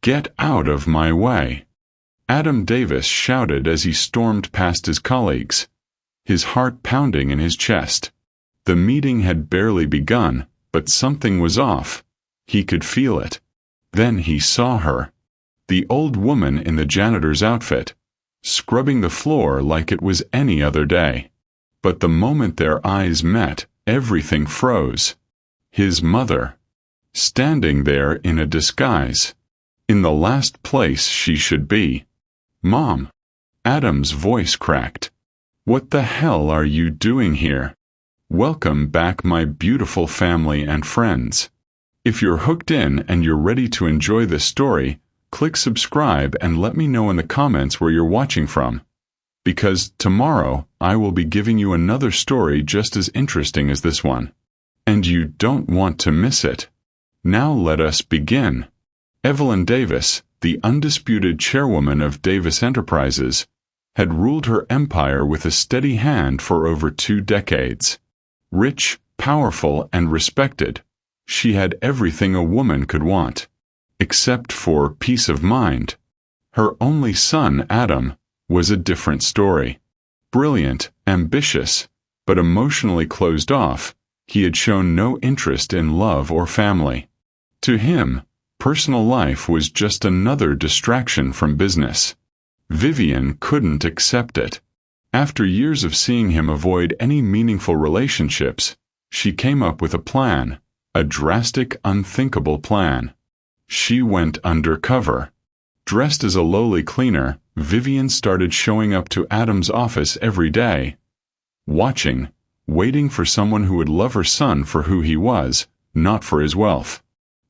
"Get out of my way!" Adam Davis shouted as he stormed past his colleagues, his heart pounding in his chest. The meeting had barely begun, but something was off. He could feel it. Then he saw her. The old woman in the janitor's outfit, scrubbing the floor like it was any other day. But the moment their eyes met, everything froze. His mother, standing there in a disguise, in the last place she should be. "Mom!" Adam's voice cracked. "What the hell are you doing here? Welcome back, my beautiful family and friends. If you're hooked in and you're ready to enjoy this story, click subscribe and let me know in the comments where you're watching from. Because tomorrow I will be giving you another story just as interesting as this one. And you don't want to miss it. Now let us begin. Evelyn Davis, the undisputed chairwoman of Davis Enterprises, had ruled her empire with a steady hand for over 2 decades. Rich, powerful, and respected, she had everything a woman could want. Except for peace of mind. Her only son, Adam, was a different story. Brilliant, ambitious, but emotionally closed off, he had shown no interest in love or family. To him, personal life was just another distraction from business. Vivian couldn't accept it. After years of seeing him avoid any meaningful relationships, she came up with a plan, a drastic, unthinkable plan. She went undercover. Dressed as a lowly cleaner, Vivian started showing up to Adam's office every day, watching, waiting for someone who would love her son for who he was, not for his wealth.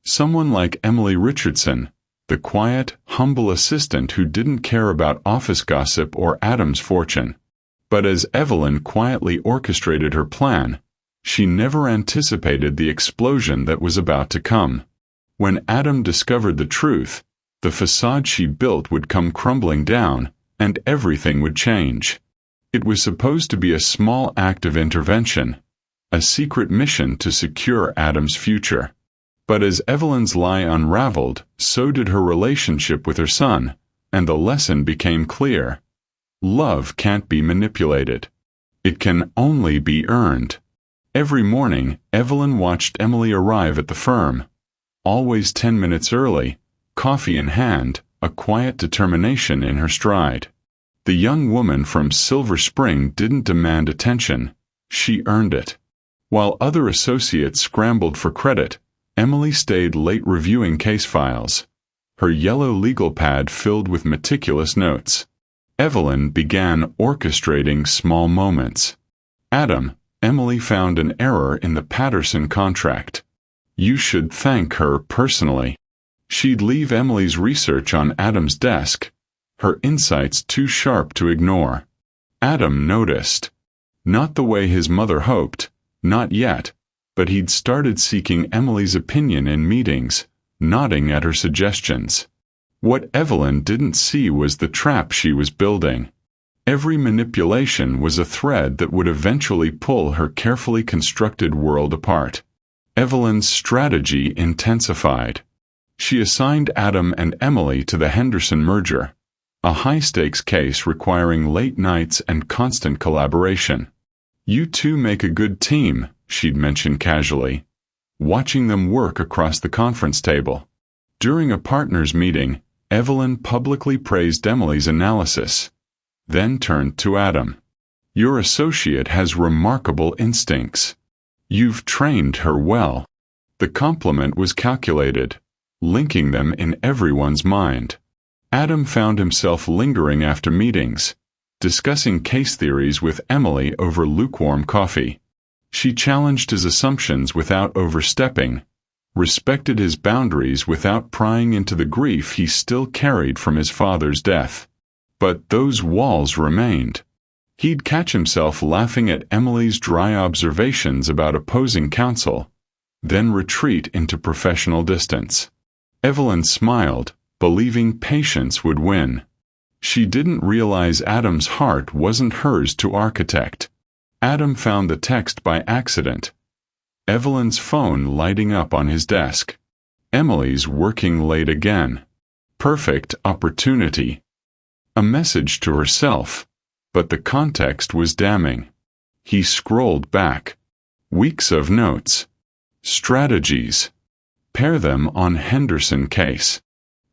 Someone like Emily Richardson, the quiet, humble assistant who didn't care about office gossip or Adam's fortune. But as Evelyn quietly orchestrated her plan, she never anticipated the explosion that was about to come. When Adam discovered the truth, the facade she built would come crumbling down, and everything would change. It was supposed to be a small act of intervention, a secret mission to secure Adam's future. But as Evelyn's lie unraveled, so did her relationship with her son, and the lesson became clear. Love can't be manipulated. It can only be earned. Every morning, Evelyn watched Emily arrive at the firm. Always 10 minutes early, coffee in hand, a quiet determination in her stride. The young woman from Silver Spring didn't demand attention. She earned it. While other associates scrambled for credit, Emily stayed late reviewing case files, her yellow legal pad filled with meticulous notes. Evelyn began orchestrating small moments. "Adam," Emily found an error in the Patterson contract. "You should thank her personally." She'd leave Emily's research on Adam's desk, her insights too sharp to ignore. Adam noticed. Not the way his mother hoped, not yet, but he'd started seeking Emily's opinion in meetings, nodding at her suggestions. What Evelyn didn't see was the trap she was building. Every manipulation was a thread that would eventually pull her carefully constructed world apart. Evelyn's strategy intensified. She assigned Adam and Emily to the Henderson merger, a high-stakes case requiring late nights and constant collaboration. "You two make a good team," she'd mention casually, watching them work across the conference table. During a partners' meeting, Evelyn publicly praised Emily's analysis, then turned to Adam. "Your associate has remarkable instincts. You've trained her well." The compliment was calculated, linking them in everyone's mind. Adam found himself lingering after meetings, discussing case theories with Emily over lukewarm coffee. She challenged his assumptions without overstepping, respected his boundaries without prying into the grief he still carried from his father's death. But those walls remained. He'd catch himself laughing at Emily's dry observations about opposing counsel, then retreat into professional distance. Evelyn smiled, believing patience would win. She didn't realize Adam's heart wasn't hers to architect. Adam found the text by accident. Evelyn's phone lighting up on his desk. Emily's working late again. Perfect opportunity. A message to herself, but the context was damning. He scrolled back. Weeks of notes. Strategies. Pair them on Henderson case.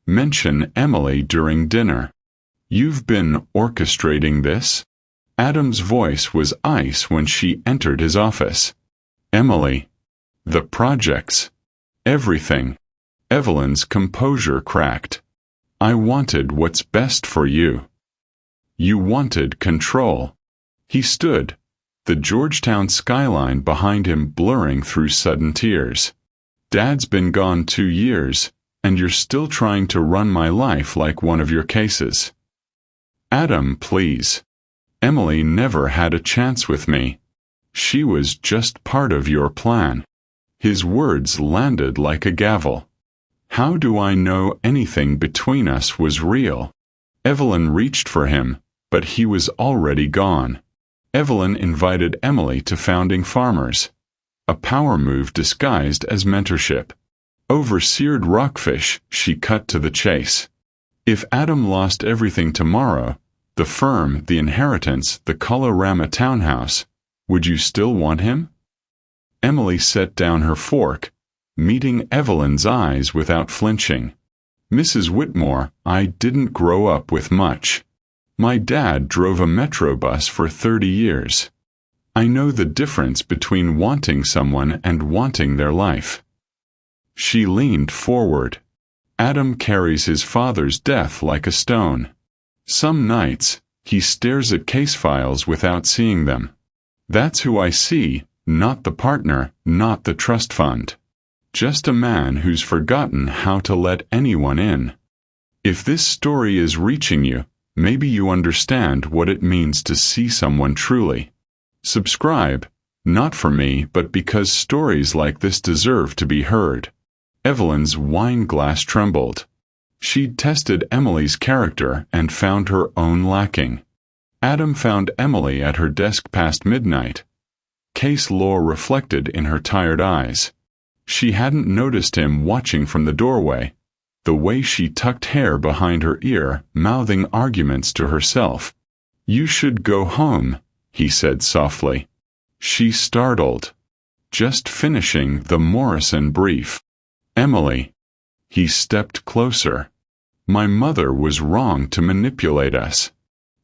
Mention Emily during dinner. You've been orchestrating this? Adam's voice was ice when she entered his office. Emily. The projects. Everything. Evelyn's composure cracked. I wanted what's best for you. You wanted control. He stood, the Georgetown skyline behind him blurring through sudden tears. Dad's been gone 2 years, and you're still trying to run my life like one of your cases. Adam, please. Emily never had a chance with me. She was just part of your plan. His words landed like a gavel. How do I know anything between us was real? Evelyn reached for him, but he was already gone. Evelyn invited Emily to Founding Farmers, a power move disguised as mentorship. Over seared rockfish, she cut to the chase. If Adam lost everything tomorrow, the firm, the inheritance, the Colorama townhouse, would you still want him? Emily set down her fork, meeting Evelyn's eyes without flinching. Mrs. Whitmore, I didn't grow up with much. My dad drove a metro bus for 30 years. I know the difference between wanting someone and wanting their life. She leaned forward. Adam carries his father's death like a stone. Some nights, he stares at case files without seeing them. That's who I see, not the partner, not the trust fund. Just a man who's forgotten how to let anyone in. If this story is reaching you, maybe you understand what it means to see someone truly. Subscribe, not for me, but because stories like this deserve to be heard. Evelyn's wine glass trembled. She'd tested Emily's character and found her own lacking. Adam found Emily at her desk past midnight. Case law reflected in her tired eyes. She hadn't noticed him watching from the doorway, the way she tucked hair behind her ear, mouthing arguments to herself. You should go home, he said softly. She startled. Just finishing the Morrison brief. Emily. He stepped closer. My mother was wrong to manipulate us.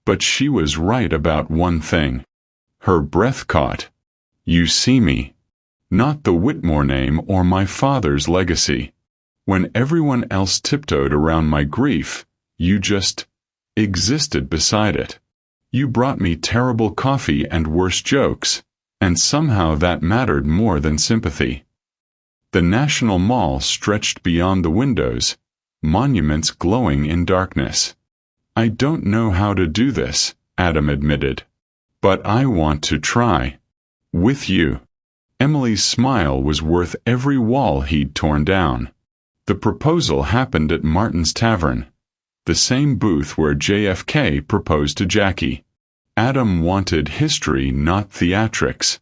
But she was right about one thing. Her breath caught. You see me. Not the Whitmore name or my father's legacy. When everyone else tiptoed around my grief, you just existed beside it. You brought me terrible coffee and worse jokes, and somehow that mattered more than sympathy. The National Mall stretched beyond the windows, monuments glowing in darkness. I don't know how to do this, Adam admitted. But I want to try. With you. Emily's smile was worth every wall he'd torn down. The proposal happened at Martin's Tavern, the same booth where JFK proposed to Jackie. Adam wanted history, not theatrics.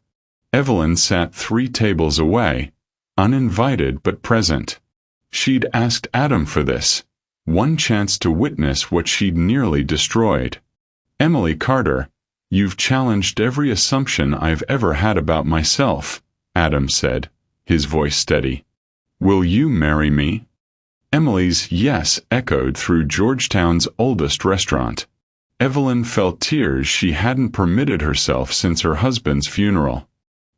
Evelyn sat 3 tables away, uninvited but present. She'd asked Adam for this, one chance to witness what she'd nearly destroyed. Emily Carter, you've challenged every assumption I've ever had about myself, Adam said, his voice steady. Will you marry me? Emily's yes echoed through Georgetown's oldest restaurant. Evelyn felt tears she hadn't permitted herself since her husband's funeral.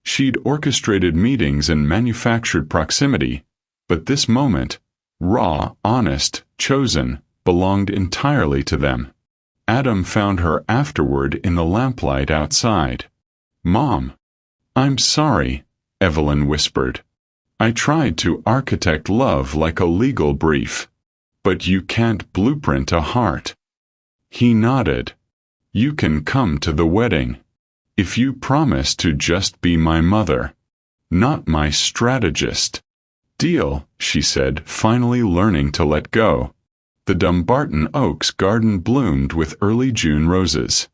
She'd orchestrated meetings and manufactured proximity, but this moment, raw, honest, chosen, belonged entirely to them. Adam found her afterward in the lamplight outside. Mom. I'm sorry, Evelyn whispered. I tried to architect love like a legal brief. But you can't blueprint a heart. He nodded. You can come to the wedding. If you promise to just be my mother. Not my strategist. Deal, she said, finally learning to let go. The Dumbarton Oaks garden bloomed with early June roses.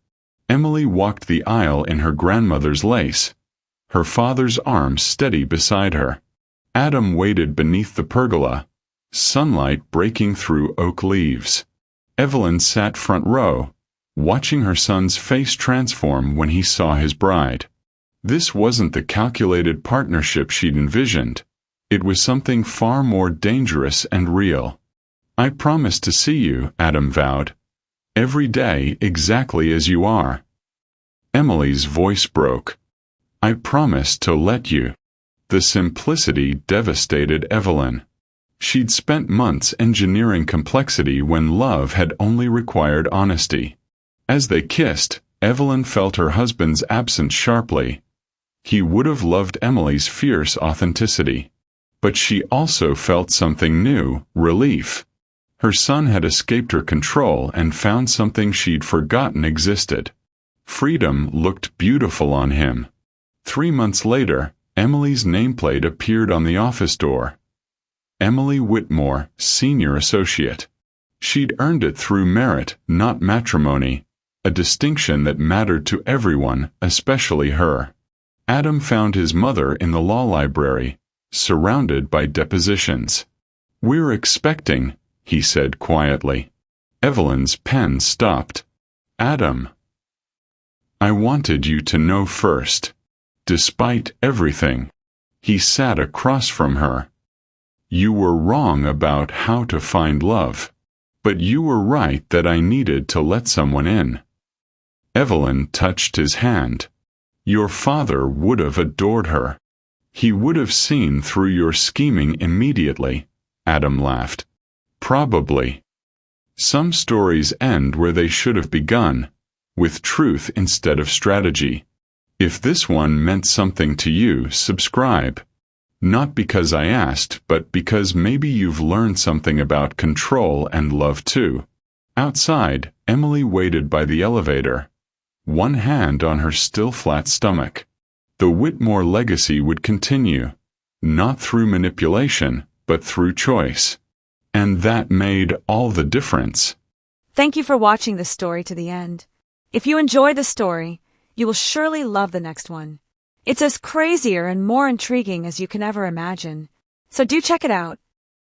Emily walked the aisle in her grandmother's lace, her father's arm steady beside her. Adam waited beneath the pergola, sunlight breaking through oak leaves. Evelyn sat front row, watching her son's face transform when he saw his bride. This wasn't the calculated partnership she'd envisioned. It was something far more dangerous and real. "I promise to see you," Adam vowed. "Every day exactly as you are." Emily's voice broke. "I promise to let you." The simplicity devastated Evelyn. She'd spent months engineering complexity when love had only required honesty. As they kissed, Evelyn felt her husband's absence sharply. He would have loved Emily's fierce authenticity. But she also felt something new, relief. Her son had escaped her control and found something she'd forgotten existed. Freedom looked beautiful on him. 3 months later, Emily's nameplate appeared on the office door. Emily Whitmore, Senior Associate. She'd earned it through merit, not matrimony, a distinction that mattered to everyone, especially her. Adam found his mother in the law library, surrounded by depositions. "We're expecting," he said quietly. Evelyn's pen stopped. "Adam, I wanted you to know first. Despite everything." He sat across from her. "You were wrong about how to find love. But you were right that I needed to let someone in." Evelyn touched his hand. "Your father would have adored her. He would have seen through your scheming immediately," Adam laughed. "Probably. Some stories end where they should have begun, with truth instead of strategy. If this one meant something to you, subscribe. Not because I asked, but because maybe you've learned something about control and love too." Outside, Emily waited by the elevator, one hand on her still flat stomach. The Whitmore legacy would continue, not through manipulation, but through choice. And that made all the difference. Thank you for watching this story to the end. If you enjoyed the story, you will surely love the next one. It's as crazier and more intriguing as you can ever imagine. So do check it out.